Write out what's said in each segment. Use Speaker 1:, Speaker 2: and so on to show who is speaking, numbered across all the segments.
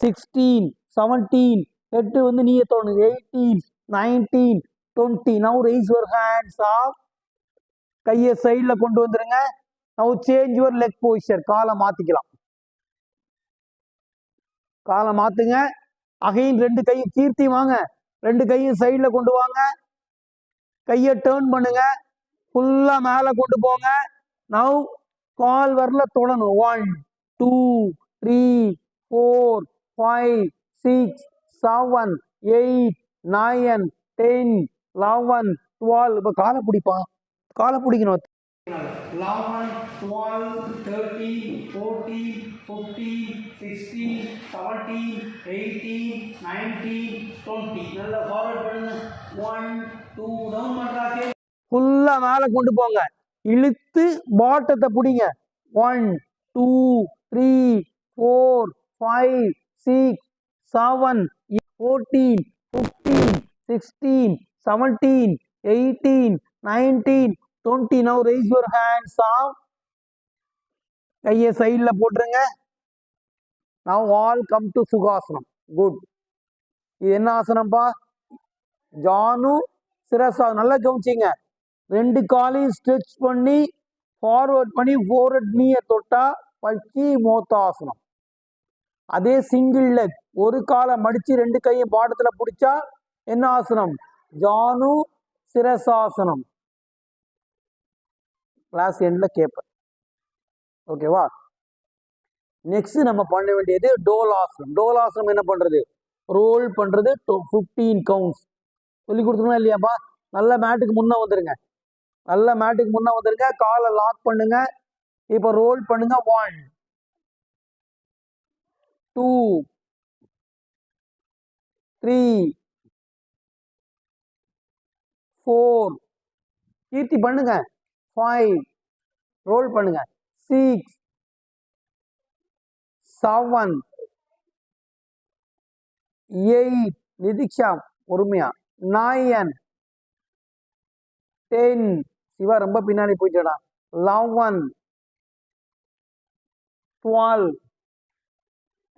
Speaker 1: 16, 17, 8 வந்து நீயே தோணு 18, 19, 20. Now raise your hands up. கையை சைட்ல கொண்டு வந்துருங்க. Now change your leg position. காலை மாத்திக்கலாம். காலை மாத்துங்க. அகைன் ரெண்டு கையும் கீர்த்தி வாங்க. ரெண்டு கையும் சைட்ல கொண்டு வாங்க. கையை டேர்ன் பண்ணுங்க. ஃபுல்லா மேல கொண்டு போங்க. Now கால் வரல தொடணும். 1, 2, 3, 4, 5, 6, 7, 8, 9, 10, 11, 12. இப்போ காலை பிடிப்பா. காலை பிடிக்கணும். 11, 12, 13, 14, 15, 16, 17, 18, 19, 20. நல்லா ஃபார்வர்ட் பண்ணுங்க. 1, 2 டவுன் பண்றாங்க. ஃபுல்லா மேல கொண்டு போங்க. இழுத்து பாட்டத்தை பிடிங்க. 1, 2, 3, 4, 5, 6, 7, 14, 15, 16, 17, 18, 19, 20. Now raise your hands up. கையை சைட்ல போட்டுருங்க. Now all come to sukhasana. Good. இது என்ன ஆசனம்பா? ஜானு சிரசாசனம். நல்லா கவனிச்சிங்க. ரெண்டு காலையும் ஸ்ட்ரெச் பண்ணி ஃபார்வர்ட் பண்ணி ஃபோர்வர்ட் நீயை தொட்டா பச்சி மோத்தாசனம். அதே சிங்கிள் லெக் ஒரு காலை மடிச்சு ரெண்டு கையும் பாடத்துல பிடிச்சா என்ன ஆசனம்? ஜானு சிரசாசனம். கிளாஸ் எண்ட்ல கேட்பேன். ஓகேவா? நெக்ஸ்ட் நம்ம பண்ண வேண்டியது டோலாசனம். டோலாசனம் என்ன பண்றது? ரோல் பண்றது 15 கவுண்ட்ஸ். சொல்லி கொடுத்துருமா இல்லையாப்பா? நல்ல மேட்டுக்கு முன்ன வந்துருங்க. நல்ல மேட்டுக்கு முன்ன வந்துருங்க. காலை லாக் பண்ணுங்க. இப்ப ரோல் பண்ணுங்க. 1, 2, 3, 4. கீர்த்தி பண்ணுங்க. 5. ரோல் பண்ணுங்க. 6, 7, 8. நிதிக்ஷா பொறுமையா. 9, 10. சிவா ரொம்ப பின்னாடி போயிட்டடா. 11, 12,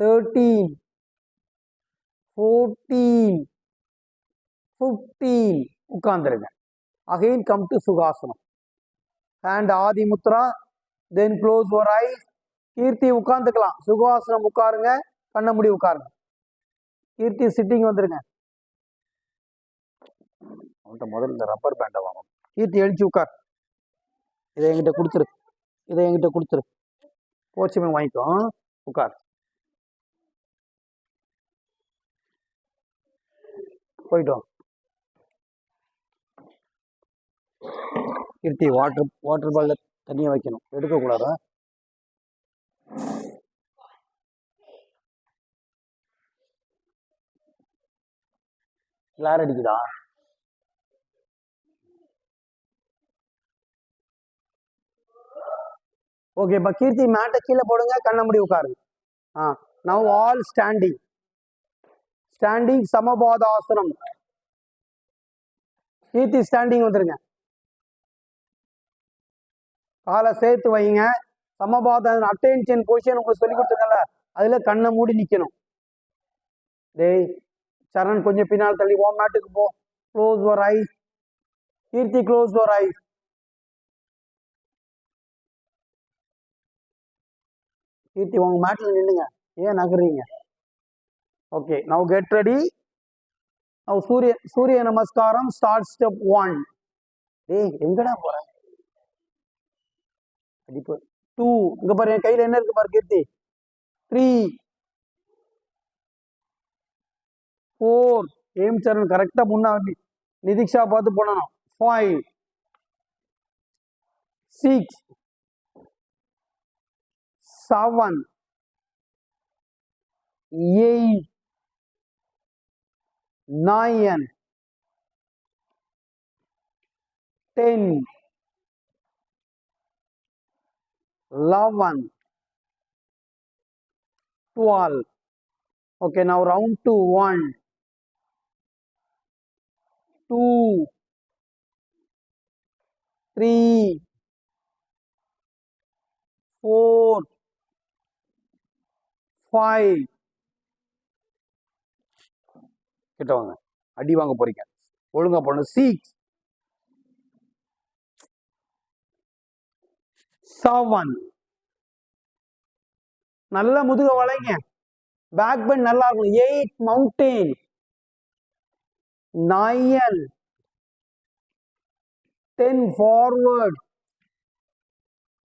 Speaker 1: 13, 14, 15. உட்கார்ந்துருங்க. Again come to sukhasanam. Hand Adi mudra. Then close your eyes. Keerthi உட்கார்ந்துக்கலாம். சுகாசனம் உட்காருங்க. கண்ண மூடி உட்காருங்க. கீர்த்தி சிட்டிங் வந்துருங்க. அவன்கிட்ட முதல்ல இந்த ரப்பர் பேண்டை வாங்கணும். கீர்த்தி எழுச்சி உட்கார். இதை என்கிட்ட கொடுத்துரு. இதை என்கிட்ட கொடுத்துரு. போச்சுமே வாங்கிக்கோ. உட்கார். போயிட்டோம். கீர்த்தி வாட்டர் பால்ல தண்ணியை வைக்கணும். எடுக்கக்கூடாதா? கிளார் அடிக்குதா? ஓகே. இப்போ கீர்த்தி மேட்டை கீழே போடுங்க. கண்ண மூடி உட்காருங்க. Now all standing. ஸ்டாண்டிங் சமபாதாசனம். கீர்த்தி ஸ்டாண்டிங் வந்துருங்க. காலை சேர்த்து வைங்க. சமபாதாசனம் அட்டென்ஷன் பொசிஷன் உங்களுக்கு சொல்லி கொடுத்துருக்கல, அதுல கண்ணை மூடி நிக்கணும். டேய் சரண் கொஞ்சம் பின்னால் தள்ளி ஓ மேட்டுக்கு போ. Close your eyes. Keerthi close your eyes. Keerthi உங்க மேட்ல நின்னுங்க. ஏன் நகர்றீங்க? Okay. Now get ready. Now Surya namaskaram. Start step 1. டேய் எங்கடா போற? அடிப்பு. 2. இங்க பாரு என் கையில என்ன இருக்கு பாரு கீர்த்தி. 3, 4. ஏம் சரண் கரெக்டா முன்னாடி நிதிக்ஷா பார்த்து பண்ணணும். 5, 6, 7, 8, 9, 10, 11, 12. Okay, now round to 1, 2, 3, 4, 5, கிட்ட வாங்க, அடி வாங்க போறீங்க. ஒழுங்கா பண்ணு. 6 7 நல்ல முதுக வளைங்க, பேக் பெண்ட் நல்லா இருக்கும். 8 mountain 9 10 forward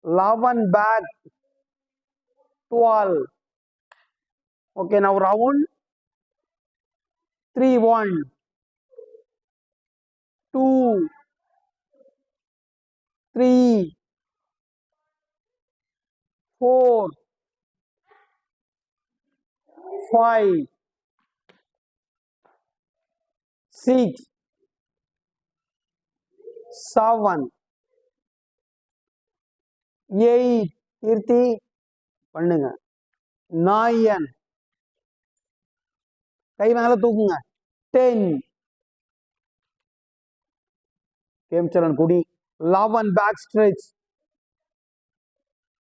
Speaker 1: 11 back 12. Okay, now round 3 1 2 3 4 5 6 7 8 நிறுத்தி பண்ணுங்க. 9 கை மேல தூக்குங்க. 10 கேம்சரன் குடி. 11 பேக் ஸ்ட்ரெச்.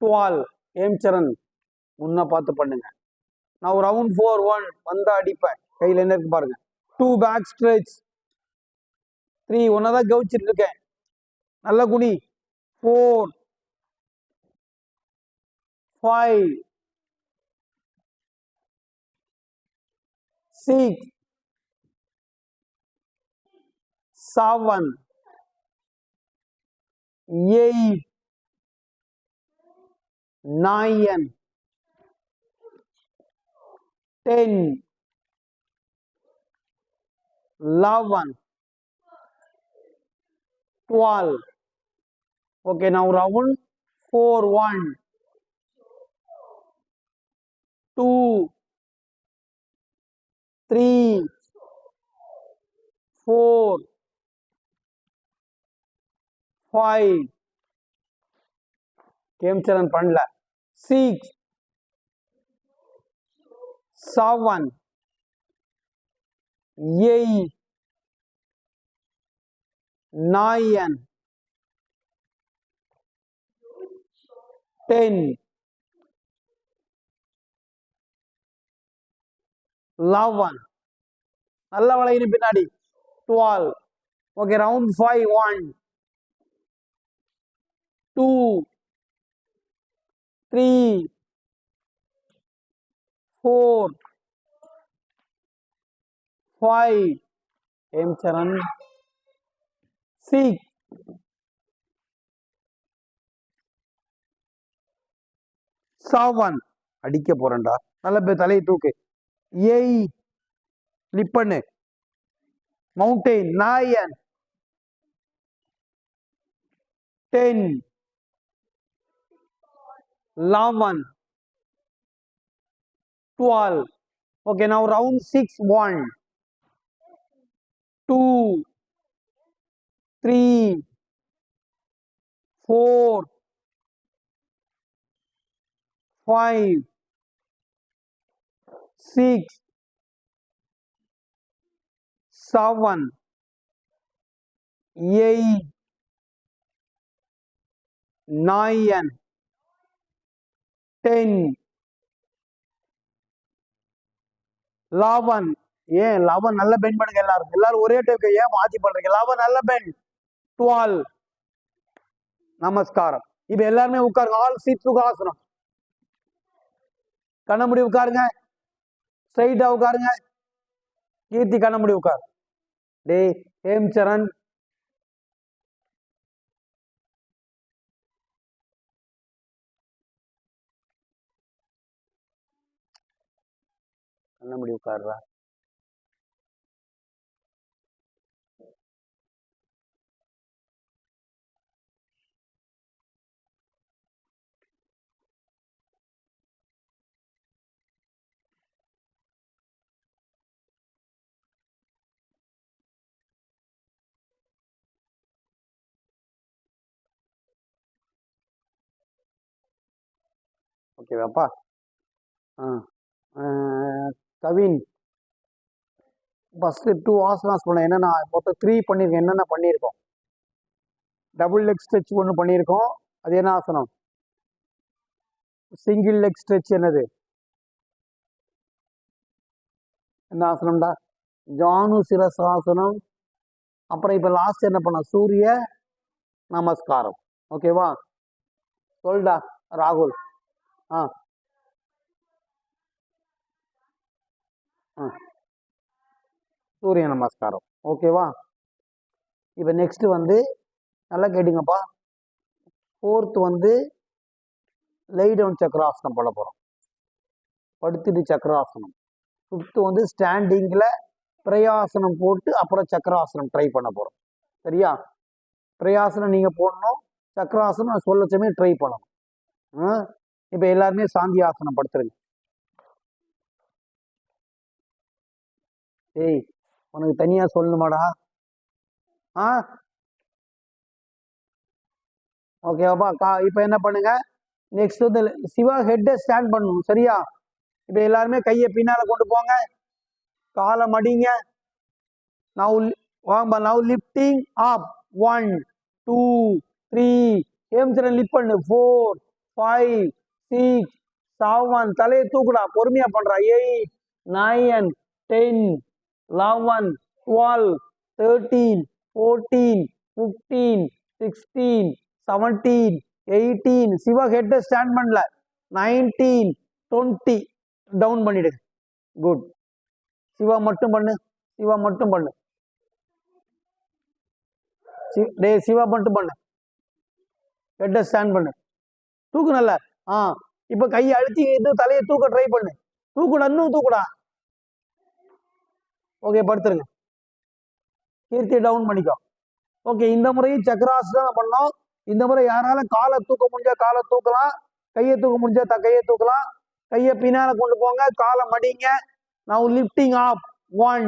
Speaker 1: 12 கேம்சரன் முன்ன பார்த்து பண்ணுங்க. நான் ரவுண்ட் 4 1 வந்தா அடிப்பேன். கையில் என்ன இருக்கு பாருங்க. 2 பேக் ஸ்ட்ரெச். 3 ஒன்னதான் கவுச்சிட்டு இருக்கேன். நல்ல குடி. 4 5 6 7 8 9 10 11 12. Okay, now round 4 1 2 3 4 5 கேம்சரன் பண்ணல. 6 7 8 9 10 11 நல்ல வளையின பின்னாடி 12. ஓகே, ரவுண்ட் 5 1 2 3 4 5 கேம்சரன் 6 7 அடிக்க போறேன்டா. நல்ல பேர் தலையை தூக்கு. 8 லிப் பண்ணு. மவுண்டெயின் 9 10 11 12. Okay, now round 6 1 2 3 4 5 6 7 8 9 10 11. ஏன் 11 நல்ல பெண்ட் பண்ணுங்க. எல்லாரும் ஒரே டைப் ஏன் மாத்தி பண்றீங்க? 11 நல்ல பெண்ட். 12 நமஸ்காரம். இப்ப எல்லாருமே உட்காருங்க. ஆல் சீட் சுகாசனம். கண்ண முடி உட்காருங்க. ஸ்ட்ரைட்டா உட்காருங்க. கீர்த்தி கண்ண முடி உட்காரு. டே ஹேம்சரண் கண்ண முடி உட்காருறா. ஓகேவாப்பா? கவின் ஃபர்ஸ்ட் 2 ஆசனாஸ் பண்ண. என்னன்னா மொத்தம் 3 பண்ணிருக்கேன். என்னென்ன பண்ணியிருக்கோம்? டபுள் லெக் ஸ்ட்ரெச் ஒன்று பண்ணியிருக்கோம். அது என்ன ஆசனம்? Single leg stretch. என்னது? என்ன ஆசனம்டா? ஜானு சிரசாசனம். அப்புறம் இப்ப லாஸ்ட் என்ன பண்ண, சூரிய நமஸ்காரம். ஓகேவா, சொல்டா ராகுல். ஆ சூரிய நமஸ்காரம். ஓகேவா, இப்ப நெக்ஸ்ட் வந்து நல்லா கேட்டுங்கப்பா. ஃபோர்த் வந்து லை டவுன் சக்கராசனம் பண்ண போறோம், படுத்துட்டு சக்கராசனம். ஃபிஃப்த் வந்து ஸ்டாண்டிங்ல பிரயாசனம் போட்டு அப்புறம் சக்கராசனம் ட்ரை பண்ண போறோம். சரியா, பிரயாசனம் நீங்க போடணும், சக்கராசனம் சொல்லச்சமே ட்ரை பண்ணணும். இப்ப எல்லாருமே சாந்தி ஆசனம் படுத்துருங்க. ஏய், உனக்கு தனியா சொல்லணுமாடா? ஓகேவாப்பா. இப்ப என்ன பண்ணுங்க, நெக்ஸ்ட் வந்து சிவா ஹெட்டை ஸ்டாண்ட் பண்ணணும். சரியா, இப்ப எல்லாருமே கையை பின்னால கொண்டு போங்க, காலை மடிங்க. Now lifting up. 1 2 3. Hemcharan lift பண்ணு. 4 5 6 7. தலையை தூக்குடா, பொறுமையா பண்றா. 8 9 10 11 12 13 14 15 16 17 18. சிவா ஹெட்டை ஸ்டாண்ட் பண்ணல. 19 20. டவுன் பண்ணிடுங்க. குட். சிவா மட்டும் பண்ணு, சிவா மட்டும் பண்ணு. சிவா மட்டும் பண்ணு. ஹெட்டை ஸ்டாண்ட் பண்ணு, தூக்கு நல்ல. இப்ப கையை அழுத்தி தலையை தூக்க ட்ரை பண்ணு. தூக்குடா, இன்னும் தூக்குடா. ஓகே, படுத்துருங்க. கீர்த்தி டவுன் பண்ணிக்கோ. ஓகே, இந்த முறையும் சக்கராசனம் பண்ணோம். இந்த முறை யாரால காலை தூக்க முடிஞ்சா காலை தூக்கலாம், கையை தூக்க முடிஞ்சா கையை தூக்கலாம். கையை பின்னால கொண்டு போங்க, காலை மடிங்க. Now lifting up. 1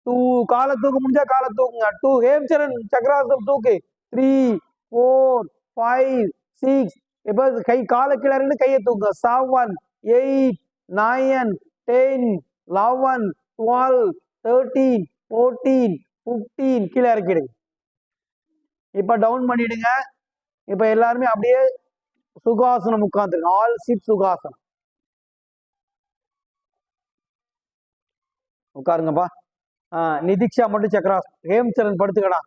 Speaker 1: 2. காலை தூக்க முடிஞ்சா காலை தூக்குங்க. 2. ஹேம்சரன் சக்கராசனம் தூக்கு. 3 4 5 6. இப்ப கை காலை கீழே இருந்து கையை தூக்குங்க. 7 8 9 10 11 12 13 14 15. கீழே இறக்கிடுங்க. இப்ப டவுன் பண்ணிடுங்க. இப்ப எல்லாருமே அப்படியே சுகாசனம் உட்கார்ந்துருங்க. ஆல் சிட் சுகாசனம் உட்காருங்கப்பா. நிதிக்ஷா மட்டும் சக்கராசனம். ஹேம்சரன் படுத்துக்கடா,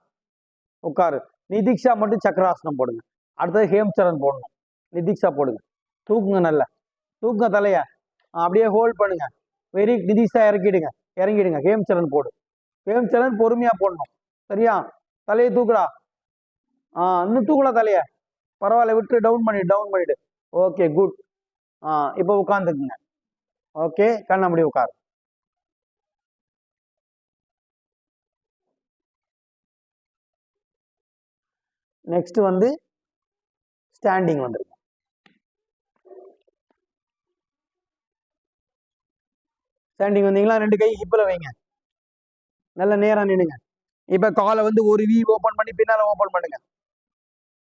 Speaker 1: உட்காரு. நிதிக்ஷா மட்டும் சக்கராசனம் போடுங்க. அடுத்தது ஹேம்சரன் போடணும். நிதிக்ஷா போடுங்க. தூக்குங்க, நல்ல தூக்குங்க தலைய. அப்படியே ஹோல்ட் பண்ணுங்க. வெரி நிதிக்ஷா இறக்கிடுங்க, இறங்கிடுங்க. ஹேம்சரன் போடு. ஹேம்சரன் பொறுமையா போடணும். சரியா, தலையை தூக்குடா. இன்னும் தூக்கல தலைய, பரவாயில்ல, விட்டு டவுன் பண்ணிடு. Okay, good. இப்போ உட்காந்துக்குங்க. ஓகே, கண்ண அப்படி உட்காரு. நெக்ஸ்ட் வந்து ஸ்டாண்டிங் வந்துருங்க. ஸ்டாண்டிங் வந்தீங்களா, ரெண்டு கை ஹிப்ல வைங்க, நல்ல நேரா நின்னுங்க. இப்ப காலை வந்து ஒரு வி ஓபன் பண்ணி பின்னால ஓபன் பண்ணுங்க.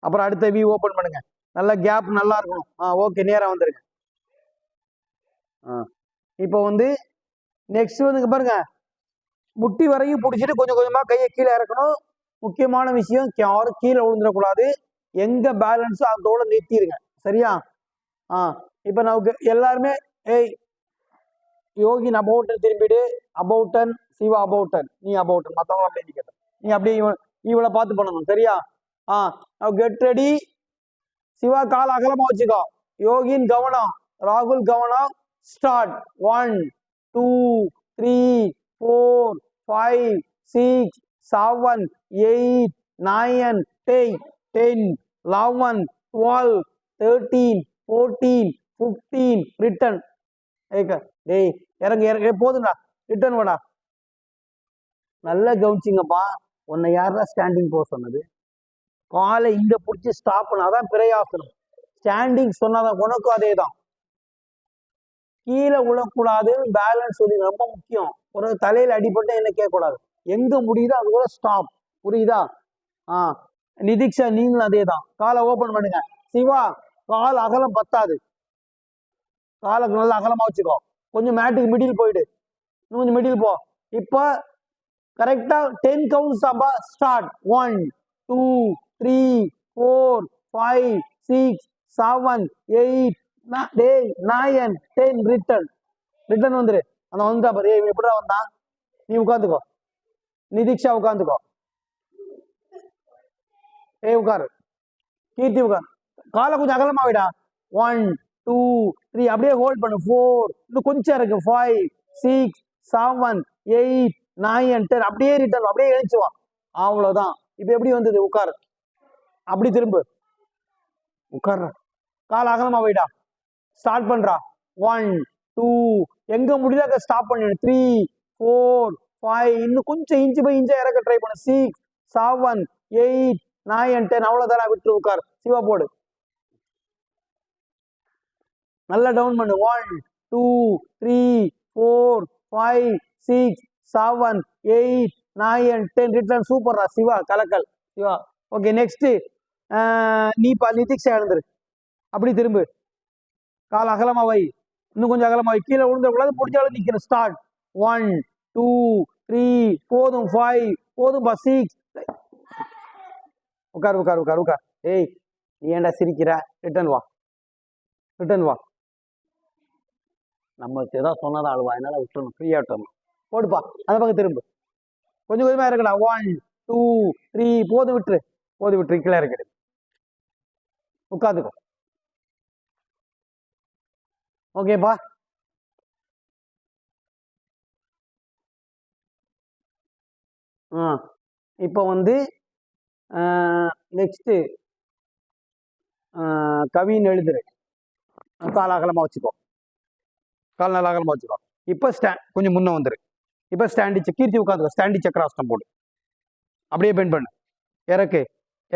Speaker 1: அப்புறம் அடுத்த வி ஓபன் பண்ணுங்க. நல்ல கேப் நல்லா இருக்கணும். ஓகே, நேரா வந்துருங்க. இப்போ வந்து நெக்ஸ்ட் வந்து பாருங்க, முட்டி வரையும் பிடிச்சிட்டு கொஞ்சம் கொஞ்சமா கையை கீழே இறக்கணும். முக்கியமான விஷயம், யாரும் கீழே விழுந்துடக்கூடாது. எங்க பேலன்ஸோ அதோட நிறுத்திடுங்க. சரியா, இப்ப நமக்கு எல்லாருமே யோகின் அபவுட்டன் திரும்பிடு. அபவுட்டன், சிவா அபவுட்டன், நீ அபவுட்டன், மத்தவங்க அப்படியே நிக்கட்டும். நீ அப்படியே இவளை பார்த்து பண்ணணும். சரியா, கெட் ரெடி. சிவா கால் அகலமா வச்சுக்கோ. யோகின் கவனம், ராகுல் கவனம். ஸ்டார்ட். 1 2 3 4 5 6 7 8 9 10 10 11 12 13 14 15. ரிட்டன். டேய் இறங்க போதுண்டா, ரிட்டர்ன் வாடா. நல்லா கவனிச்சிங்கப்பா. உன்னை யாரா ஸ்டாண்டிங் போக சொன்னது? காலை இங்க பிடிச்சி ஸ்டாப் பண்ணாதான் பிரயாசனம். ஸ்டாண்டிங் சொன்னாதான் உனக்கும் அதே தான். கீழே விழக்கூடாது, பேலன்ஸ் சொல்லி ரொம்ப முக்கியம். ஒரு தலையில அடிபட்டு என்ன கேட்கக்கூடாது. எங்க முடியுதோ அது கூட ஸ்டாப். புரியுதா? நிதிக்ஷா நீங்களும் அதே தான். காலை ஓபன் பண்ணுங்க. சிவா கால் அகலம் பத்தாது, காலை நல்லா அகலமா வச்சுக்கோ. கொஞ்சம் மேட்டுக்கு மிடில் போயிடு, கொஞ்சம் மிடில் போ. இப்ப கரெக்டா 10 கவுண்ட்ஸ் தான்பா. ஸ்டார்ட். 1 2 3 4 5 6 7 8 9 10. ரிட்டர்ன் வந்துரு. அந்த வந்தா பாரு, எப்படா வந்தான்? நீ உட்காந்துக்கோ. நிதிக்ஷா உட்காந்துக்கோ. உட்காரு. கீர்த்தி உட்காரு. காலை கொஞ்சம் அகலமா விடா. 1 2 3 அப்படியே ஹோல்ட் பண்ணு. 4 இன்னும் கொஞ்சம் இருக்கு. 5 6 7 8 9 10 அப்படியே ரிட்டர்ன் அப்படியே எழுச்சுவான். அவ்வளவுதான். இப்ப எப்படி வந்தது? உட்காரு. அப்படி திரும்பு. உட்கார்ற. கால் அகலமா வைடா. ஸ்டார்ட் பண்றா. 1 2 எங்க முடியல ஸ்டாப் பண்ணிடு. 3 4 5 இன்னும் கொஞ்சம் இன்ச்சு பை இன்ச்சா இறக்க ட்ரை பண்ணு. 6 7 8 9 10 அவ்வளவுதான். விட்டு உட்கார். சிவா போடு. நல்லா டவுன் பண்ணு. 1 2 3 4 5 6 7 8 9 10 ரிட்டர்ன். சூப்பர்ரா சிவா, கலக்கல் சிவா. ஓகே நெக்ஸ்ட் நீப்பா நிதிக்ஷா எழுந்துரு. அப்படி திரும்பு. கால் அகலமா வை. இன்னும் கொஞ்சம் அகலமா வை. கீழே விழுந்தக்கூடாது. பிடிச்சாலும் நிக்கணும். ஸ்டார்ட். 1 2 3 போதும். 5 போதும்பா. 6 உட்கார் உட்கார் உட்கார் உட்கார். ஏய் நீ ஏன்டா சிரிக்கிற? ரிட்டர்ன் வா. ரிட்டர்ன் வா. நம்ம ஏதாவது சொன்னதா அழுவா, அதனால விட்டுறணும். ஃப்ரீயா விட்டுறணும். போடுப்பா. அந்த பக்கம் திரும்ப. கொஞ்சம் கொஞ்சமா இருக்கடா. 1 2 3 போது விட்டுரு. போது விட்டுரு. கீழே இருக்குது. உட்காந்துக்கோ. ஓகேப்பா. இப்போ வந்து நெக்ஸ்ட் கவின்னு எழுதுரு. கால் அகலமா வச்சுக்கோ. கால் நல்லா அகலமா வச்சுக்கோ. இப்போ கொஞ்சம் முன்ன வந்துரு. இப்போ ஸ்டாண்டிச்சு. கீர்த்தி உட்காந்துக்கோ. ஸ்டாண்டி சக்கராசனம் போடு. அப்படியே பெண்ட் பண்ணு. இறக்கு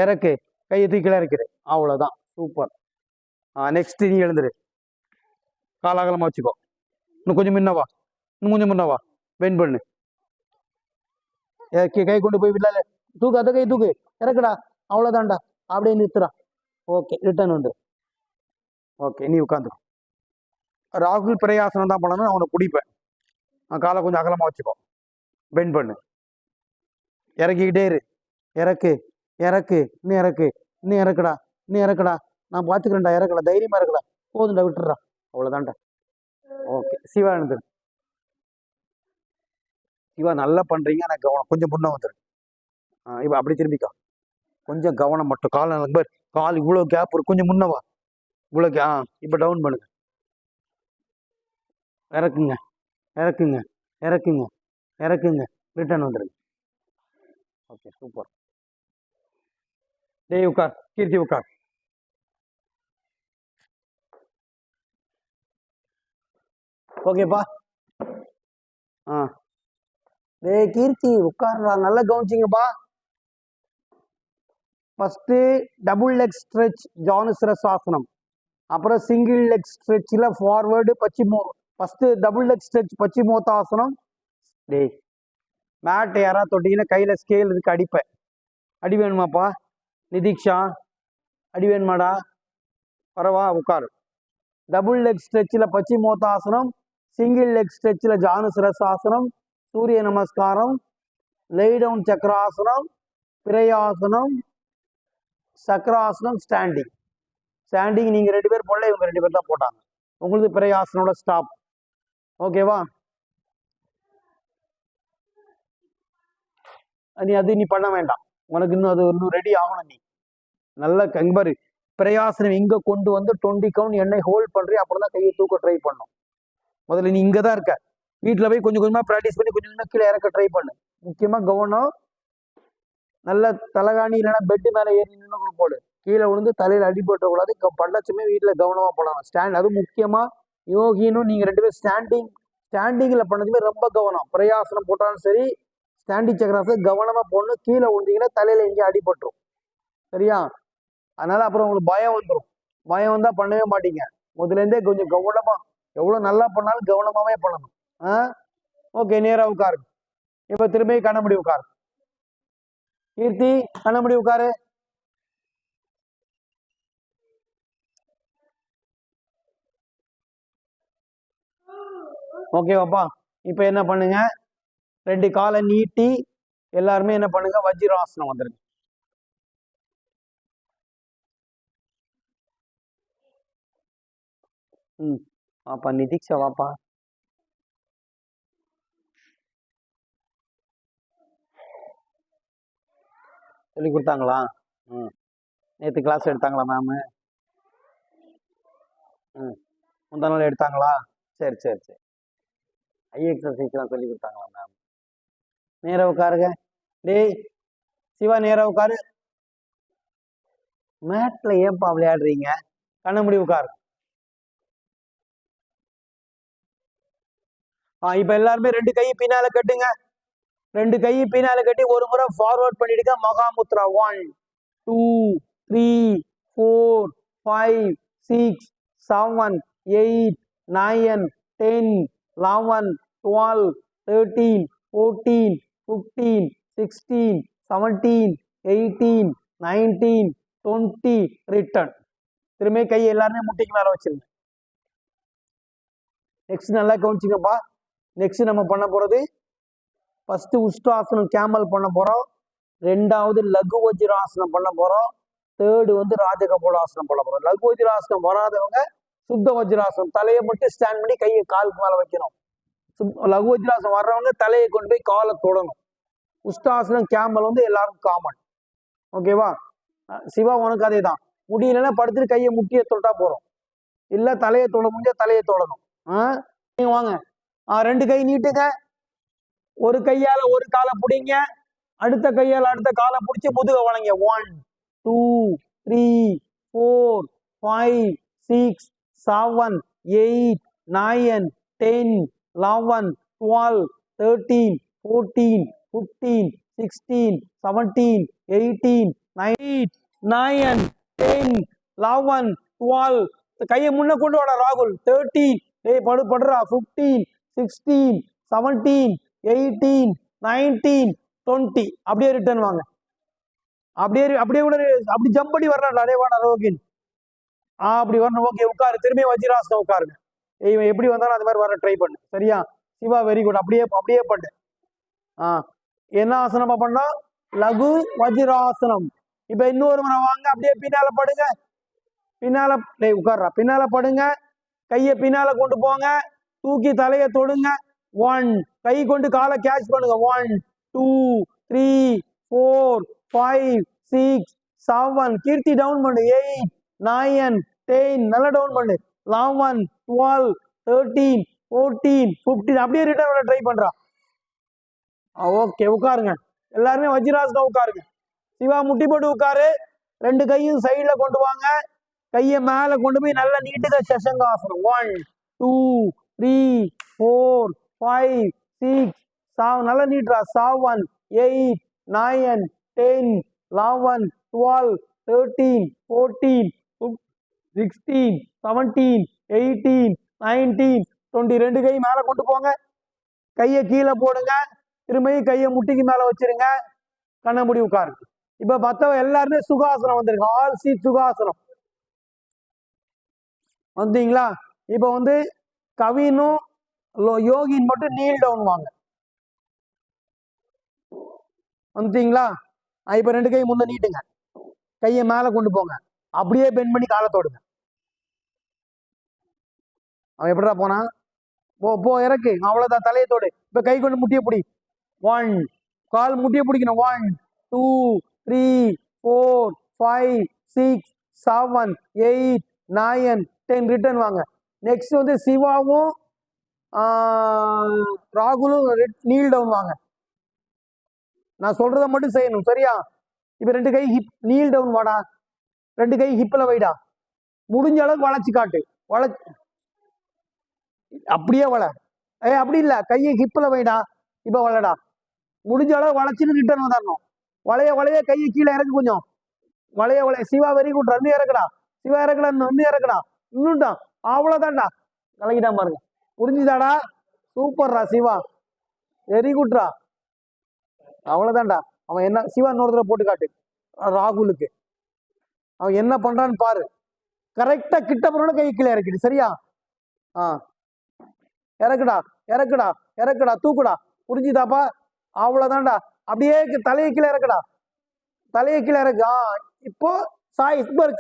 Speaker 1: இறக்கு. கையை தூக்கில இருக்குது. அவ்வளோதான். சூப்பர். நெக்ஸ்ட் நீ எழுந்துரு. கால் அகலமா வச்சுக்கோ. இன்னும் கொஞ்சம் முன்னவா. இன்னும் கொஞ்சம் முன்னவா. பெண்ட் பண்ணு. கை கொண்டு போய் விடல. தூக்கு. அதை கை தூக்கு. இறக்குடா. அவ்வளோதான்டா. அப்படியே நிறுத்துறா. ஓகே ரிட்டர்ன் வந்து. ஓகே நீ உட்காந்துக்கோ. ராகுல் பிரயாசனம் தான் பண்ணணும். அவனை பிடிப்பேன். காலை கொஞ்சம் அகலமா வச்சுக்கோ. பெண்ட் பண்ணு. இறக்கிக்கிட்டே இரு. இறக்கு இறக்கு. இன்னும் இறக்கு. இன்னும் இறக்குடா. இன்னும் இறக்குடா. நான் பார்த்துக்கிறேன்டா. இறக்குடா. தைரியமா இருக்குடா. போதும்டா. விட்டுறா. அவ்வளோதான்டா. ஓகே சிவா எழுந்துரு. சிவா நல்லா பண்றீங்க. எனக்கு கவனம் கொஞ்சம் முன்ன வந்துரு. இப்போ அப்படி திரும்பிக்கோ. கொஞ்சம் கவனம் மட்டும். கால் இவ்வளோ கேப் இருக்கு. கொஞ்சம் முன்னவா. இவ்வளோ இப்போ டவுன் பண்ணுங்க. இறக்குங்க இறக்குங்க இறக்குங்க இறக்குங்க. ரிட்டர்ன் வந்துருங்க. Okay super. டேய் உட்கார். கீர்த்தி உட்கார். ஓகேப்பா. டேய் கீர்த்தி உட்கார்றா. நல்லா கவனிச்சிங்கப்பா. ஃபர்ஸ்ட் டபுள் லெக் ஸ்ட்ரெச் ஜானுசிரசாசனம். அப்புறம் சிங்கிள் லெக் ஸ்ட்ரெச்சில் forward first double leg stretch பச்சிமோத்தாசனம். டேய் மேட் யாராவது தொட்டிங்கன்னா கையில் ஸ்கேல் இருக்கு. அடிப்பேன். அடி வேணுமாப்பா? நிதிக்ஷா அடி வேணுமாடா? பரவா உட்காரு. டபுள் லெக் ஸ்ட்ரெச்சில் பச்சிமோத்தாசனம். சிங்கிள் லெக் ஸ்ட்ரெச்சில் ஜானுசிரசாசனம். சூரிய நமஸ்காரம். லே டவுன் சக்கராசனம். பிரயாசனம். சக்கராசனம். ஸ்டாண்டிங். ஸ்டாண்டிங் நீங்க 2 பேர் போடல. இவங்க 2 பேர் தான் போட்டாங்க. உங்களுக்கு பிரயாசனோட ஸ்டாப். ஓகேவா? நீ பண்ண வேண்டாம். உனக்கு இன்னும் அது இன்னும் ரெடி ஆகணும். நீ நல்ல கம்பரு பிரயாசனம் இங்க கொண்டு வந்து 20 கவுண்ட் எண்ணெய் ஹோல்ட் பண்றீ. அப்புறம் தான் கையை தூக்க ட்ரை பண்ணும். முதல்ல நீ இங்க தான் இருக்க. வீட்டுல போய் கொஞ்சம் கொஞ்சமா பிராக்டிஸ் பண்ணி கொஞ்சம் கொஞ்சமா கீழே இறக்க ட்ரை பண்ணு. முக்கியமா கவனம். நல்ல தலகாணி இல்லைன்னா பெட்டு மேல ஏறி நின்று போடு. கீழே விழுந்து தலையில அடிபட்ட கூடாது. பள்ளச்சுமே வீட்டுல கவனமா போடணும். ஸ்டாண்ட் அது முக்கியமா. யோகினும் நீங்க 2 பேரும் ஸ்டாண்டிங்ல பண்ணதுமே ரொம்ப கவனம். பிரயாசனம் போட்டாலும் சரி, ஸ்டாண்டிங் சக்கராசனம் கவனமா போடணும். கீழே விழுந்தீங்கன்னா தலையில எங்கேயும் அடிபட்டுரும். சரியா? அதனால அப்புறம் உங்களுக்கு பயம் வந்துடும். பயம் வந்தா பண்ணவே மாட்டீங்க. முதல்ல இருந்தே கொஞ்சம் கவனமா, எவ்வளவு நல்லா பண்ணாலும் கவனமாவே பண்ணணும். ஓகே நேரா உட்காரு. இப்ப திரும்பி கண்ணமுடி உட்காரு. கீர்த்தி கண்ணமுடி உட்காரு. ஓகேவாப்பா? இப்ப என்ன பண்ணுங்க? 2 காலை நீட்டி எல்லாருமே என்ன பண்ணுங்க? வஜ்ராசனம் வந்துருங்க. வாப்பா நிதிக்ஷா வாப்பா. சொல்லி கொடுத்தாங்களா? ம். நேற்று கிளாஸ் எடுத்தாங்களா மேமு? ம். முந்தா நாள் எடுத்தாங்களா? சரி சரி சரி. ஐ எக்ஸசைஸ்லாம் சொல்லி கொடுத்தாங்களா மேம்? நேராக உட்காருங்க. டேய் சிவா, நேராக உட்காரு. மேட்ல ஏன்பா விளையாடுறீங்க? கண்ண முடி உட்காரு. இப்ப எல்லாருமே 2 கை பின்னால கட்டுங்க. 2 கை பின்னால கட்டி ஒரு முறை ஃபார்வர்ட் பண்ணிடுங்க. மகாமுத்ரா. 1 2 3 4 5 6 7 8 9 10 11 12 13 14 15 16 17 18 19 20. ரிட்டர்ன். திரும்ப கை எல்லாருமே முட்டிக்கு மேல வச்சிருங்க. நெக்ஸ்ட் நல்லா கவனிச்சுங்கப்பா. நெக்ஸ்ட் நம்ம பண்ண போறது ஃபர்ஸ்ட் உஷ்டாசனம் கேமல் பண்ண போறோம். ரெண்டாவது லகு வஜ்ராசனம் பண்ண போறோம். தேர்டு வந்து ராஜகபோலாசனம் பண்ண போறோம். லகு வஜ்ராசனம் வராதவங்க சுத்த வஜ்ராசனம் தலையை மட்டும் ஸ்டாண்ட் பண்ணி கையை காலுக்கு மேல வைக்கணும். லகு வஜ்ராசனம் வர்றவங்க தலையை கொண்டு போய் காலை தொடணும். உஷ்டாசனம் கேமல் வந்து எல்லாருக்கும் காமன். ஓகேவா? சிவா உனக்கு அதே தான். முடியலன்னா படுத்துட்டு கையை முட்டிய தொட்டா போறோம். இல்ல தலையை தொட முடிஞ்சா தலையை தொடணும். வாங்க. 2 கை நீட்டுங்க. ஒரு கையால ஒரு காலை பிடிங்க. அடுத்த கையால் அடுத்த காலை பிடிச்சி முதுக வளைங்க. 1 2 3 4 5 6 7 8 9 10 11 12 13 14 15 16 17 18 19 9 10 11 12. கையை முன்ன கொண்டு வாடா ராகுல். 13. படுறா. 15 16 17 18 19 20. அப்படியே ரிட்டர்ன் வாங்க. அப்படியே கூட அப்படி ஜம்ப் பண்ணி வர்றான். அதே வாடா ரோகின். அப்படி வரணும். ஓகே, உட்காரு. திரும்பி வஜ்ராசனம் உட்காருங்க. இவன் எப்படி வந்தாலும் அது மாதிரி வர ட்ரை பண்ணு. சரியா சிவா? Very good. அப்படியே பண்ணு. என்ன ஆசனமா பண்ணா? லகு வஜ்ராசனம். இப்ப இன்னொரு முறை வாங்க. அப்படியே பின்னால படுங்க. பின்னால உட்கார்றா. பின்னால படுங்க. கையை பின்னால கொண்டு போங்க. தூக்கி தலையை தொடுங்க. 1. கை கொண்டு காலை கேட்ச் பண்ணுங்க. 1 2 3 4 5 6 7. கீர்த்தி டவுன் பண்ணு. 8 9 10. நல்லா டவுன் பண்ணு. 11 12 13 14 15. அப்படியே ரிட்டர்ன் வர ட்ரை பண்றா. ஓகே, உட்காருங்க. எல்லாருமே வஜ்ராசனம் உட்காருங்க. சிவா முட்டி போட்டு உட்காரு. 2 கையும் சைட்ல கொண்டு வாங்க. கையை மேல கொண்டு போய் நல்லா நீட்டுங்க. சசங்காசனம். 1 2 3 4 5 6 7. நல்லா நீட்டுறா. 7 8 9 10 11 12 13 14 16 17 18 19 20. 2 கை மேல கொண்டு போங்க. கையை கீழே போடுங்க. திரும்பியும் கையை முட்டிக்கு மேல வச்சிருங்க. கண்ண மூடி உட்காருங்க. இப்ப மத்தவங்க எல்லாருமே சுகாசனம் வந்திருக்கு. ஆல் சீட் சுகாசனம் வந்தீங்களா? இப்ப வந்து கவினும் யோகின் மட்டும் நீல் டவுன் வாங்க. வந்துட்டீங்களா? இப்ப 2 கை முன்ன நீட்டுங்க. கையை மேல கொண்டு போங்க. அப்படியே பெண்ட் பண்ணி காலை தொடுங்க. அவன் எப்படிடா போனா? போ இறக்கு. அவ்வளவுதான். தலையை தொடு. இப்ப கை கொண்டு முட்டிய பிடி. 1. கால் முட்டிய பிடிக்கணும். 1 2 3 4 5 6 7 8 9 10. ரிட்டர்ன் வாங்க. நெக்ஸ்ட் வந்து சிவாவும் ராகுலும் நீல் டவுன் வாங்க. நான் சொல்றதை மட்டும் செய்யணும். சரியா? இப்ப 2 கை ஹிப் நீல் டவுன் வாடா. 2 கை ஹிப்ல வைடா. முடிஞ்ச அளவுக்கு வளைச்சு காட்டு. அப்படியே வள. அப்படி இல்ல, கையை ஹிப்ல வைடா. இப்ப வளடா. முடிஞ்ச அளவு வளைச்சுன்னு ரிட்டர்ன் வந்துடணும். வளைய கையை கீழே இறக்கு. கொஞ்சம் வளைய. Shiva very good. இன்னும் இறக்குடா. சிவா இறக்குடா. இன்னும் இறக்குடா. இன்னும்டா. அவ்வளவுதான்டா. கலக்கிட்டான் பாருங்க. புரிஞ்சுதாடா? சூப்பர்ரா சிவா. வெரி குட்ரா. அவ்வளவுதான்டா. அவன் என்ன சிவா இன்னொரு தடவை போட்டு காட்டு ராகுலுக்கு. அவன் என்ன பண்றான்னு பாரு. கரெக்டா கிட்ட போறோட கை கீழே இறக்கிடு. சரியா? இறக்குடா. தூக்குடா. புரிஞ்சுதாப்பா? அவ்வளவுதான்டா. அப்படியே தலையை கீழே இறக்குடா. தலையை கீழே இறக்கு. இப்போ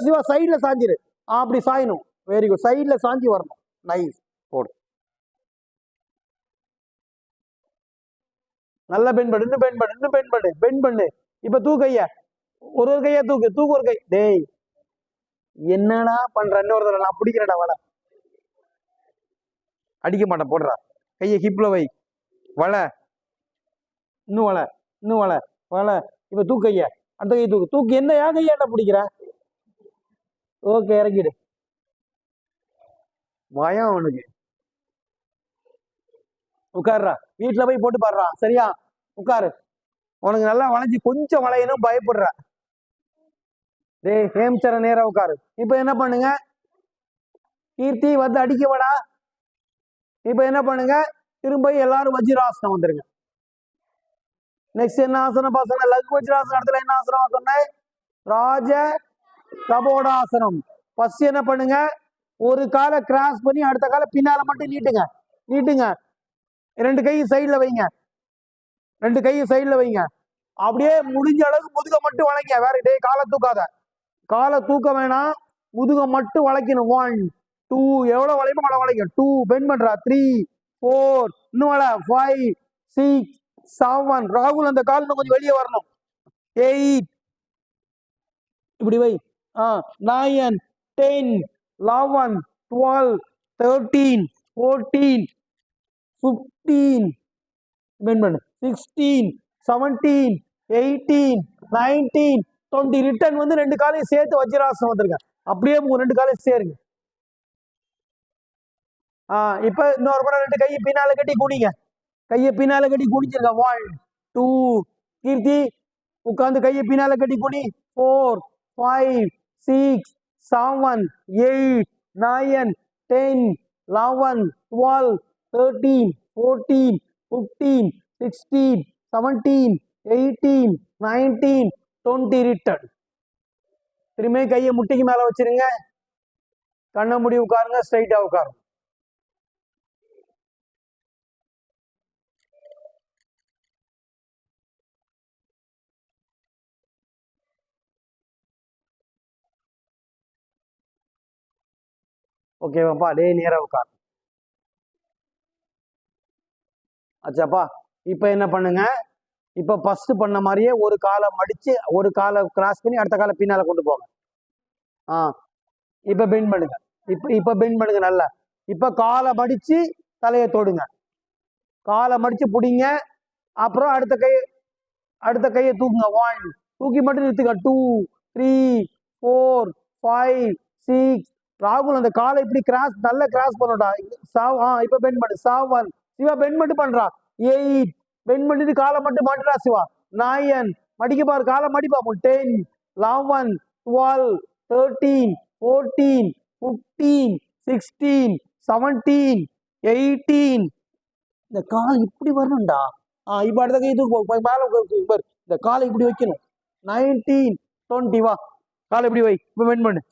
Speaker 1: சிவா சைட்ல சாஞ்சிரு. அப்படி சாயணும். Very good. சைட்ல சாஞ்சி வரணும். நைஸ். போடு. நல்லா பெண்ட் பண்ணு. பெண்ட் பண்ணு. இப்ப தூக்கைய ஒரு கையா தூக்கு, தூக்கு ஒரு கை. டேய் என்னடா பண்ற? இன்னொரு தடவை நான் பிடிக்கிறேன்டா, வலை அடிக்க மாட்டேன், போடுறா. கையை ஹிப்ல வை, வலை இன்னும் வலை, இன்னும் வலை, வலை. இப்ப தூக்கு கைய, அடுத்த கை தூக்கு, தூக்கு. என்ன ஏன் கையாட்ட பிடிக்கிற? ஓகே, இறக்கிடு. பயம் அவனுக்கு. உட்காருறா, வீட்டுல போய் போட்டு பாடுறா. சரியா? உட்காரு. உனக்கு நல்லா வளைஞ்சு கொஞ்சம் வளையணும், பயப்படுற. டேய் ஹேம்சர நேரா உட்காரு. இப்ப என்ன பண்ணுங்க, கீர்த்தி வந்து அடிக்க வாடா. இப்ப என்ன பண்ணுங்க, திரும்ப எல்லாரும் வஜ்ராசனம் வந்துருங்க. நெக்ஸ்ட் என்ன ஆசனம் பாசனம்? லகு வஜ்ராசனம். இடத்துல என்ன ஆசனம் சொன்னேன்? ராஜ கபோடாசனம். ஃபர்ஸ்ட் என்ன பண்ணுங்க, ஒரு காலை கிராஸ் பண்ணி அடுத்த காலை பின்னால மட்டும் நீட்டுங்க. நீட்டுங்க. ரெண்டு கையும் சைட்ல வைங்க, ரெண்டு கையும் சைட்ல வைங்க. அப்படியே முடிஞ்ச அளவுக்கு முதுக மட்டும் வளைங்க. வேற டே காலை தூக்காத, காலை தூக்க வேணாம், முதுக மட்டும் வளைக்கணும். 1 2 எவ்வளவு வளையுமோ அவ்வளவு வளைங்க. 2 பெண்ட் பண்றா. 3 4 இன்னும் வள. 5 6 7. ராகுல் அந்த கால் கொஞ்சம் வெளியே வரணும். 8 இப்படி வை. 9 10 11 12 13 14 15 பெண்ட் பண்ணு. 16 17 18 19 20. ரிட்டர்ன் வந்து ரெண்டு காலையும் சேர்த்து வஜ்ராசனம் வந்துருங்க. அப்படியே ரெண்டு காலையும் சேருங்க. இப்ப இன்னொரு முறை ரெண்டு கையை பின்னால கட்டி குனிங்க. கையை பின்னால கட்டி குனிச்சிருங்க. 1 2 கீர்த்தி உட்கார்ந்து கையை பின்னால கட்டி குனி. 4 5 6 7 8 9 10 11 12 13 14 15 16 17 18 19 20. ரிட்டர்ன். திரும்ப கையை முட்டிக்கு மேல வச்சிருங்க. கண்ணை மூடி உட்காருங்க. ஸ்ட்ரைட்டா உட்காருங்க. ஓகேவாப்பா? டே நேரா உட்கார். ஆச்சாப்பா? இப்ப என்ன பண்ணுங்க, இப்ப ஃபர்ஸ்ட் பண்ண மாதிரியே ஒரு காலை மடிச்சு ஒரு காலை கிராஸ் பண்ணி அடுத்த காலை பின்னால கொண்டு போங்க. இப்ப பெண்ட் பண்ணுங்க. இப்ப பெண்ட் பண்ணுங்க நல்லா. இப்ப காலை மடிச்சு தலையை தொடுங்க. காலை மடிச்சு பிடிங்க. அப்புறம் அடுத்த கையை தூக்குங்க. 1 தூக்கி மட்டும் நிறுத்துங்க. 2 3 4 5 6. ராகுல் அந்த காலை இப்படி கிராஸ் நல்லா கிராஸ் பண்ணடா. இப்ப பெண்ட் பண்ணு. 7 சிவா பெண்ட் மட்டும் பண்றா. 8 பெண்ட் பண்ணிட்டு காலை மட்டும் மாட்டுறா சிவா. 9 மடிக்க பாரு, காலை மடி பாப்போம். 10 11 12 13 14 15 16 17 18. இந்த கால் இப்படி வரணும்டா. இப்ப அடுத்த கை தூக்கு. மேல இந்த காலை இப்படி வைக்கணும். 19 20. வா, காலை இப்படி வை. இப்ப பெண்ட் பண்ணு.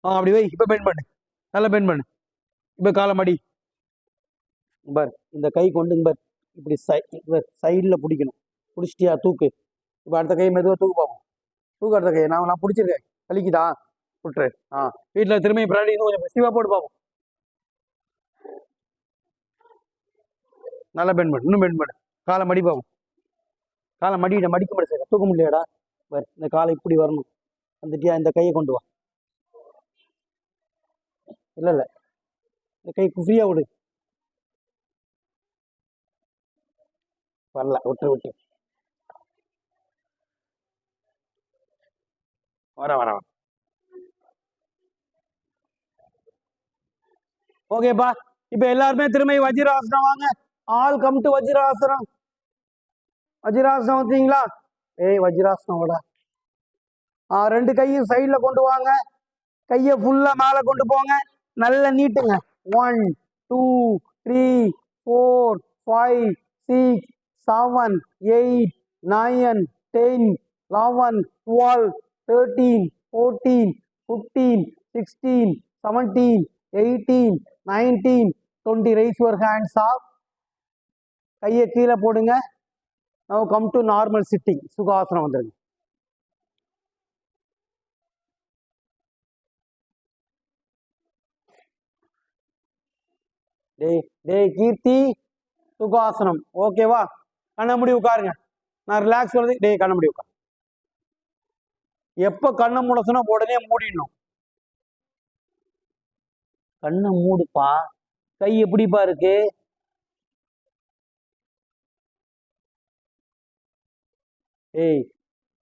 Speaker 1: அப்படி வை. இப்ப பெண்ட் பண்ணு. நல்லா பெண்ட் பண்ணு. இப்ப காலை மடி பார். இந்த கை கொண்டு பார். இப்படி சைட்ல பிடிக்கணும். பிடிச்சிட்டியா? தூக்கு. இப்ப அடுத்த கை மெதுவா தூக்கு பார்ப்போம். தூக்கு அடுத்த கை. நான் பிடிச்சிருக்கேன். வலிக்குதா? விட்டுரு. வீட்டுல திரும்பி பிராடி இன்னும் கொஞ்சம் சிவா போட்டு பார்ப்போம். நல்லா பெண்ட் பண்ணு. இன்னும் பெண்ட் பண்ணு. காலை மடி பார்ப்போம். காலை மடிக்க முடியாது. தூக்க முடியலடா. இந்த காலை இப்படி வரணும். வந்துட்டியா? இந்த கையை கொண்டு வா. இல்ல இந்த கை ஃப்ரீயா விடு. வரல, விட்டு வர. ஓகேப்பா? இப்ப எல்லாருமே திரும்ப வஜ்ராசனம் வாங்க. ஆல் கம் டு வஜ்ராசனம். வஜ்ராசனம் வந்தீங்களா? வஜ்ராசனம் விட. ரெண்டு கையும் சைட்ல கொண்டு வாங்க. கையை ஃபுல்லா மேல கொண்டு போங்க. நல்லா நீட்டுங்க. 1 2 3 4 5 6 7 8 9 10 11 12 13 14 15 16 17 18 19 20. Raise your hands up. கையை கீழே போடுங்க. Now come to normal sitting. சுகாசனம் வந்துருங்க. டேய் கீர்த்தி, சுகாசனம். ஓகேவா? கண்ண முடி உட்காருங்க. நான் ரிலாக்ஸ் வருது. டே கண்ண முடி உட்கார். எப்ப கண்ணை மூட சொன்னா உடனே மூடிடணும். கண்ணை மூடுப்பா. கை எப்படிப்பா இருக்கு? ஏய்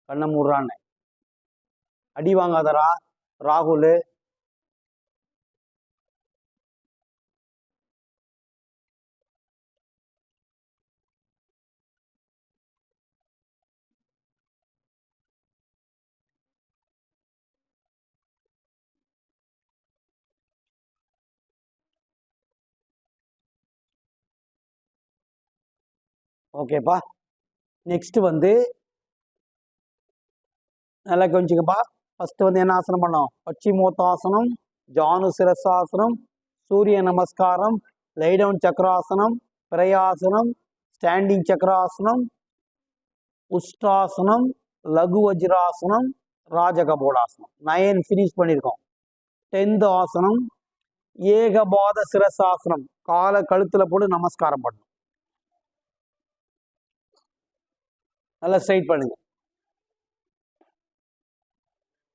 Speaker 1: கண்ணை மூடுறான்னு அடி வாங்காதரா ராகுல். ஓகேப்பா. நெக்ஸ்ட் வந்து நல்லா கொஞ்சிக்கப்பா. ஃபர்ஸ்ட் வந்து என்ன ஆசனம் பண்ணோம்? பச்சிமோத்தாசனம், ஜானு சிரசாசனம், சூரிய நமஸ்காரம், லைடவுன் சக்கராசனம், பிரயாசனம், ஸ்டாண்டிங் சக்கராசனம், உஷ்டாசனம், லகு வஜ்ராசனம், ராஜகபோடாசனம். 9 ஃபினிஷ் பண்ணியிருக்கோம். 10th ஆசனம் ஏகபாத சிரசாசனம். காலை கழுத்துல போட்டு நமஸ்காரம் பண்ணணும். நல்லா ஸ்ட்ரைட் பண்ணுங்க.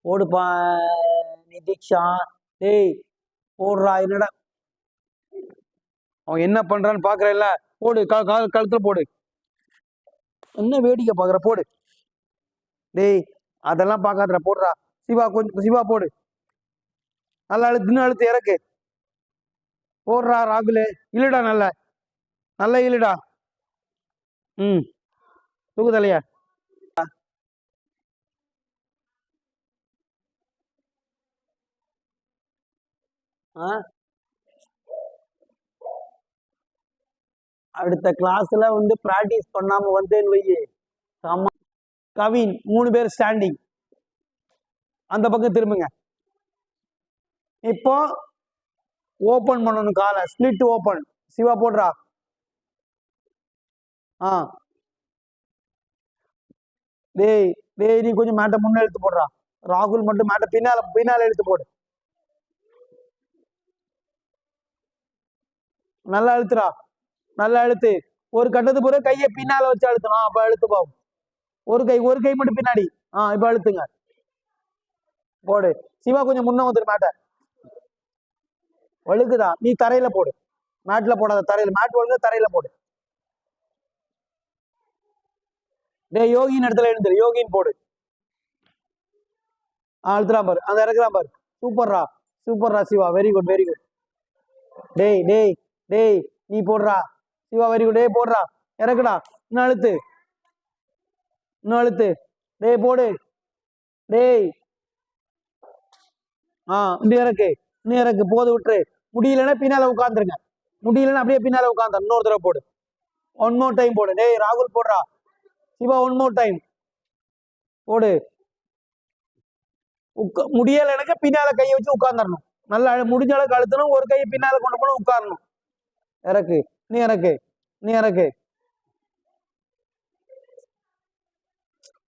Speaker 1: போடுப்பா நிதிக்ஷா. டேய் போடுறா. என்னடா அவன் என்ன பண்றான்னு பாக்குறேன்ல. போடு கழுத்துல போடு. என்ன வேடிக்கை பாக்குற? போடு. டேய் அதெல்லாம் பார்க்காதடா. போடுறா. சிவா கொஞ்சம் சிவா போடு. நல்லா அழுத்துன்னு அழுத்து இறக்கு. போடுறா ராகுலே. இல்லடா நல்ல நல்லா இல்லடா. தூக்குதலையா. அடுத்த கிளாஸ்ல வந்து பிராக்டிஸ் பண்ணாம வந்தேன்னு வையே. கவின் 3 பேர் ஸ்டாண்டிங். அந்த பக்கம் திரும்புங்க. இப்போ ஓபன் பண்ணணும் காலை. Split open. சிவா போடுறா. டேய் டேய் நீ கொஞ்சம் மேட்டை முன்ன எழுத்து போடுறா. ராகுல் மட்டும் மேட்டை பின்னால எழுத்து போடு. நல்லா அழுத்துறா. நல்லா அழுத்து. ஒரு கட்டத்து போற கையை பின்னால வச்சு அழுத்தணும். அப்ப அழுத்து பாவும். ஒரு கை மட்டும் பின்னாடி. இப்ப அழுத்துங்க. போடு. சிவா கொஞ்சம் முன்ன வந்துரு. மேட்டை வழுக்குதா? நீ தரையில போடு. மேட்ல போடாத. தரையில. மேட் வழுக்க தரையில போடு. டே யோகின் இடத்துல எழுந்துரு. யோகின் போடு. அழுத்துறான் பாரு. அந்த இறக்குறான் பாரு. சூப்பர்ரா சூப்பர்ரா Shiva. Very good very good. டேய் டேய் டேய் நீ போடுறா. Shiva very good. டேய் போடுறா. இறக்குடா. இன்னும் அழுத்து. இன்னும் அழுத்து. டேய் போடு. டேய் இன்னும் இறக்கு. இன்னும் இறக்கு. போது விட்டுரு. முடியலன்னா பின்னால உட்காந்துருங்க. முடியலன்னா அப்படியே பின்னால உட்காந்து இன்னொரு தடவை போடு. 1 more டைம் போடு. டேய் ராகுல் போடுறா. சிவா 1 more டைம் போடு. முடியல எனக்கு பின்னால கையை வச்சு உட்கார்ந்துடணும். நல்லா முடிஞ்ச அளவுக்கு அழுத்தணும். ஒரு கையை பின்னால கொண்டு போன உட்காரணும். இறக்கு. நீ இறக்கு. நீ இறக்கு.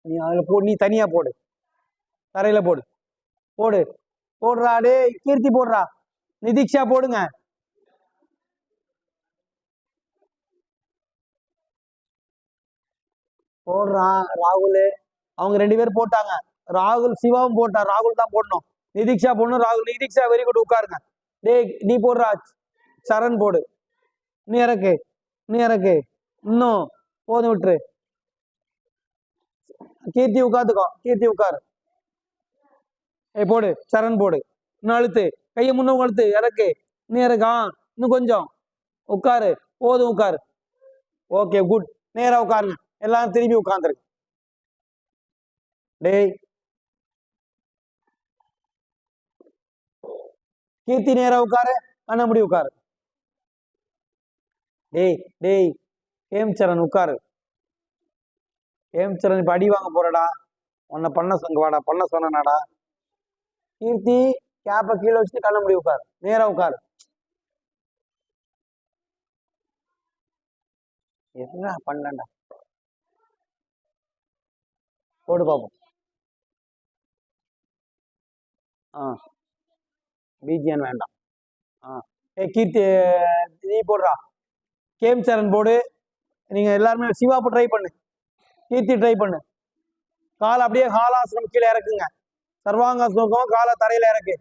Speaker 1: நீ அதுல போடு. நீ தனியா போடு. தரையில போடு. போடு. போடுறா. டே கீர்த்தி போடுறா. நிதிக்ஷா போடுங்க. போடுறான் ராகுல். அவங்க 2 பேர் போட்டாங்க. ராகுல் சிவாவும் போட்டார். ராகுல் தான் போடணும். நிதிக்ஷா போடணும். ராகுல். நிதிக்ஷா வெரி குட். உட்காருங்க. டே நீ போடுறா. சரண் போடு. நீ இறக்கு. நீ இறக்கு. இன்னும் போதும் விட்டுரு. கீர்த்தி உட்காந்துக்கோ. கீர்த்தி உட்காரு. போடு. சரண் போடு. இன்னும் அழுத்து. கையை முன்ன அழுத்து. இறக்கு. நீ இறக்கா. இன்னும் கொஞ்சம் உட்காரு. போதும் உட்காரு. Okay good. நேரா உட்காருங்க. எல்லாரும் திரும்பி உட்கார்ந்துருக்கு. டேய் கீர்த்தி நேரா உட்காரு. கண்ண முடி உட்காரு. டேய் டேய் ஹேம்சரண் உட்காரு. ஹேம்சரண் இப்ப அடி வாங்க போறடா. உன்னை வாடா பண்ண சொன்னாடா. கீர்த்தி கேப்ப கீழே வச்சுட்டு கண்ண முடி உட்காரு. நேரா உட்காரு. என்ன பண்ணலண்டா. போடு பாப்போம். பிஜிஎன் வேண்டாம். கீர்த்தி நீ போடுறா. கேம் சரண் போடு. நீங்க எல்லாருமே சிவா ட்ரை பண்ணு. கீர்த்தி ட்ரை பண்ணு. கால் அப்படியே ஹாலாசனம் கீழே இறக்குங்க. சர்வாங்காசனம் காலை தரையில இறக்கு.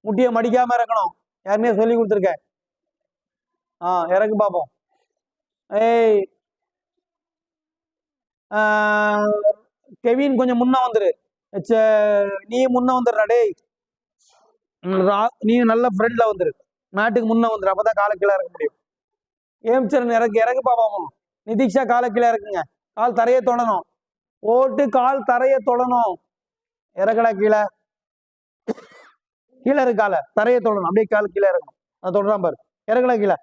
Speaker 1: முட்டியை மடிக்காம இறக்கணும். யாருமே சொல்லி கொடுத்துருக்கேன். இறக்கு பார்ப்போம். ஏய் கெவின் கொஞ்சம் முன்ன வந்துரு. நீ முன்ன வந்துடுறா டேய். நீ நல்ல ஃப்ரெண்ட்ல வந்துரு. மேட்டுக்கு முன்ன வந்துரு. அப்பதான் காலை கீழே இறக்க முடியும். ஏம்சரன் இறக்கு பாப்போம். நிதிக்ஷா காலை கீழே இறக்குங்க. கால் தரையை தொடணும். ஓட்டு கால் தரையை தொடணும். இறக்கடா கீழே. கீழே இருக்கு. காலை தரையை தொடணும். அப்படியே கால் கீழே இறக்கணும். அதை தொடரான் பாரு. இறக்கடா கீழே.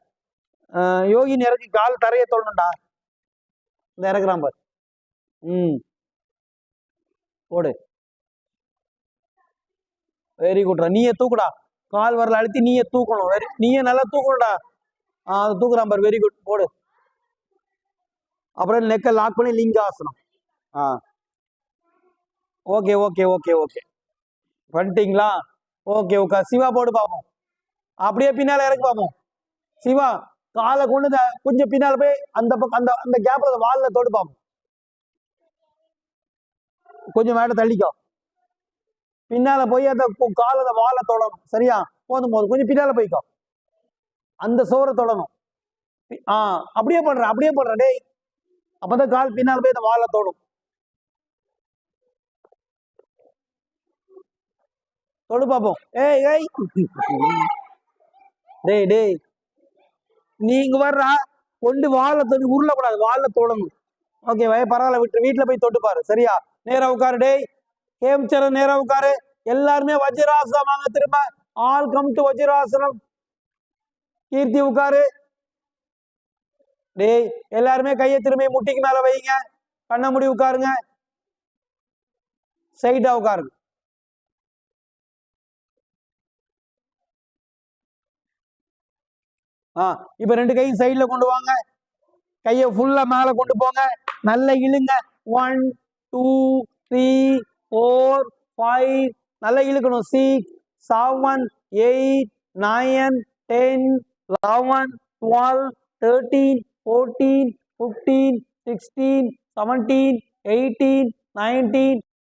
Speaker 1: யோகின் இறக்கி கால் தரையை தொடணும்டா. இந்த இறக்குறான் பாரு. போடு. வெரி குட்ரா. நீயே தூக்குடா. கால் வரல அழுத்தி நீயே தூக்கணும். நீயே நல்லா தூக்கணும்டா. அதை தூக்குறான் பாரு. Very good. போடு. அப்புறம் நெக்கை லாக் பண்ணி லிங்காசனம். ஓகே ஓகே ஓகே ஓகே பண்ணிட்டீங்களா? Okay okay. சிவா போடு பார்ப்போம். அப்படியே பின்னால இறக்கி பார்ப்போம். சிவா காலை கொண்டு கொஞ்சம் பின்னால போய் அந்த பக்கம் அந்த கேப்ல வால்ல தொடு பார்ப்போம். கொஞ்சம் மேல தள்ளிக்கோ. பின்னால போய் அந்த கால வாழை தொடணும். சரியா? போதும் போதும். கொஞ்சம் பின்னால போய்க்கோ. அந்த சோரை தொடணும். அப்படியே பண்ற டேய். அப்பதான் கால் பின்னால போய் அந்த வாழை தோடும். தொடு பார்ப்போம். ஏய் டேய் டேய் நீங்க வர்றா. கொண்டு வாழை தொடி உருளக்கூடாது. வாழை தொடணும். ஓகே பரவாயில்ல. விட்டு வீட்டுல போய் தொட்டு பாரு. சரியா? நேரா உட்காரு டேய். ஹேம்சரன் நேரா உட்காரு. எல்லாருமே வஜ்ராசனம் வாங்க. திரும்ப ஆல் கம் டு வஜ்ராசனம். கீர்த்தி உட்காரு. டேய் எல்லாருமே கையை திரும்பி முட்டிக்கு மேல வைங்க. கண்ண முடி உட்காருங்க. சைடா உட்காருங்க. இப்ப ரெண்டு கையும் சைட்ல கொண்டு வாங்க. கையை ஃபுல்லா மேல கொண்டு போங்க. நல்ல இழுங்க. 1 2 3 4 5. நல்லா இழுக்கணும். 6 7 8 9 10 11 12 13 14 15 16 17 18 19